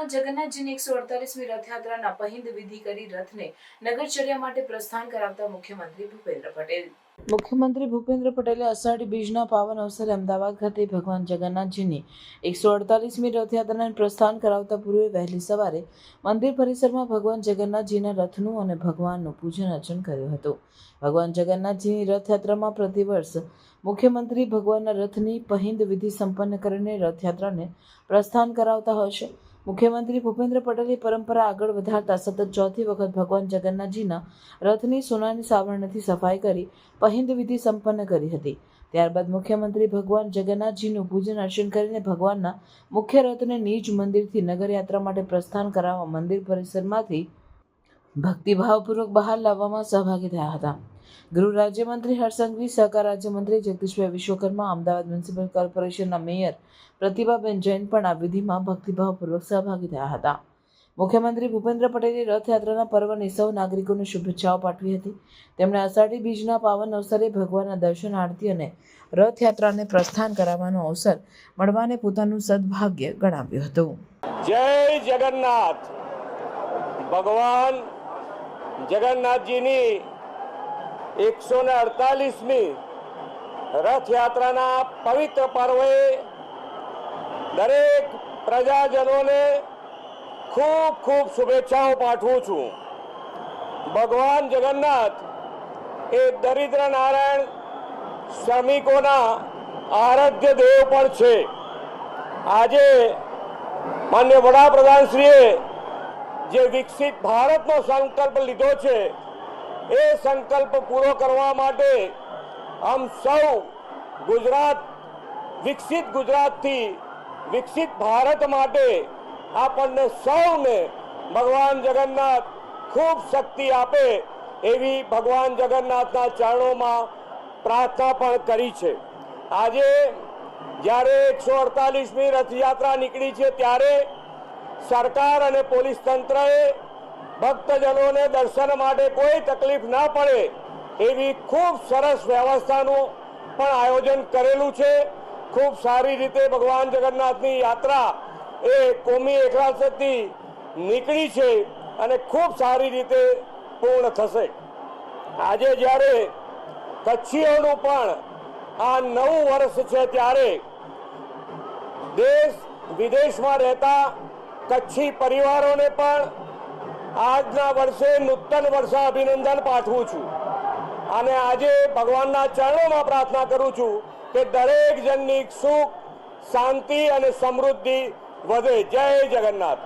ભગવાન જગન્નાથજીની 148મી રથયાત્રાના પહિંદ વિધિ કરી રથને નગરચર્યા માટે પ્રસ્થાન કરાવતા મુખ્યમંત્રી ભૂપેન્દ્ર પટેલે અષાઢી બીજના પાવન અવસરે અમદાવાદ ખાતે ભગવાન જગન્નાથજીની 148મી રથયાત્રાને પ્રસ્થાન કરાવતા પૂર્વે વહેલી સવારે મંદિર પરિસરમાં ભગવાન જગન્નાથજીના રથનું અને ભગવાનનું પૂજન અર્ચન કર્યું હતું. ભગવાન જગન્નાથજીની રથયાત્રામાં પ્રતિવર્ષ મુખ્યમંત્રી ભગવાનના રથની પહિંદ વિધિ સંપન્ન કરીને રથયાત્રાને પ્રસ્થાન કરાવતા હોય છે. મુખ્યમંત્રી ભૂપેન્દ્ર પટેલે પરંપરા આગળ વધારતા સતત ચોથી વખત ભગવાન જગન્નાથજીના રથની સોનાની સાવરણથી સફાઈ કરી પહિંદ વિધિ સંપન્ન કરી હતી. ત્યારબાદ મુખ્યમંત્રી ભગવાન જગન્નાથજીનું પૂજન અર્ચન કરીને ભગવાનના મુખ્ય રથને નિજ મંદિરથી નગરયાત્રા માટે પ્રસ્થાન કરાવવા મંદિર પરિસરમાંથી ભક્તિભાવપૂર્વક બહાર લાવવામાં સહભાગી થયા હતા. ગૃહ રાજ્યમંત્રી હર્ષ સંઘવી, સહકાર રાજ્યમંત્રી જગદીશભાઈ વિશ્વકર્મા, અમદાવાદ મ્યુનિસિપલ કોર્પોરેશનના મેયર પ્રતિભાબેન જૈન પણ આ વિધિમાં ભક્તિભાવપૂર્વક સહભાગી થયા હતા. મુખ્યમંત્રી ભૂપેન્દ્ર પટેલે રથયાત્રાના પર્વની સૌ નાગરિકોને શુભેચ્છાઓ પાઠવી હતી. તેમણે અષાઢી બીજના પાવન અવસરે ભગવાનના દર્શન, આરતી અને રથયાત્રાને પ્રસ્થાન કરાવવાનો અવસર મળવાને પોતાનું સદભાગ્ય ગણાવ્યું હતું. જય જગન્નાથ. ભગવાન જગન્નાથજીની 148મી રથયાત્રાના પવિત્ર પર્વે દરેક પ્રજાજનોને ખૂબ ખૂબ શુભેચ્છાઓ પાઠવું છું. ભગવાન જગન્નાથ એ દરિદ્ર નારાયણ શ્રમિકોના આરાધ્ય દેવ પણ છે. આજે માનનીય વડાપ્રધાનશ્રીએ જે વિકસિત ભારતનો સંકલ્પ લીધો છે એ સંકલ્પ પૂરો કરવા માટે આમ સૌ વિકસિત ગુજરાતથી વિકસિત ભારત માટે આપણને સૌને ભગવાન જગન્નાથ ખૂબ શક્તિ આપે એવી ભગવાન જગન્નાથના ચરણોમાં પ્રાર્થના પણ કરી છે. આજે જ્યારે 148મી રથયાત્રા નીકળી છે ત્યારે સરકાર અને પોલીસ તંત્રએ ભક્તજનોને દર્શન માટે કોઈ તકલીફ ના પડે એવી ખૂબ સરસ વ્યવસ્થાનું પણ આયોજન કરેલું છે. ખૂબ સારી રીતે ભગવાન જગન્નાથની યાત્રા એ કોમી એકલાસથી નીકળી છે અને ખૂબ સારી રીતે પૂર્ણ થશે. આજે જ્યારે કચ્છીઓનું પણ આ નવું વર્ષ છે ત્યારે દેશ વિદેશમાં રહેતા કચ્છી પરિવારોને પણ આજના વર્ષે નૂતન વર્ષ અભિનંદન પાઠવું છું અને આજે ભગવાનના ચરણોમાં પ્રાર્થના કરું છું કે દરેક જણની સુખ, શાંતિ અને સમૃદ્ધિ વધે. જય જગન્નાથ.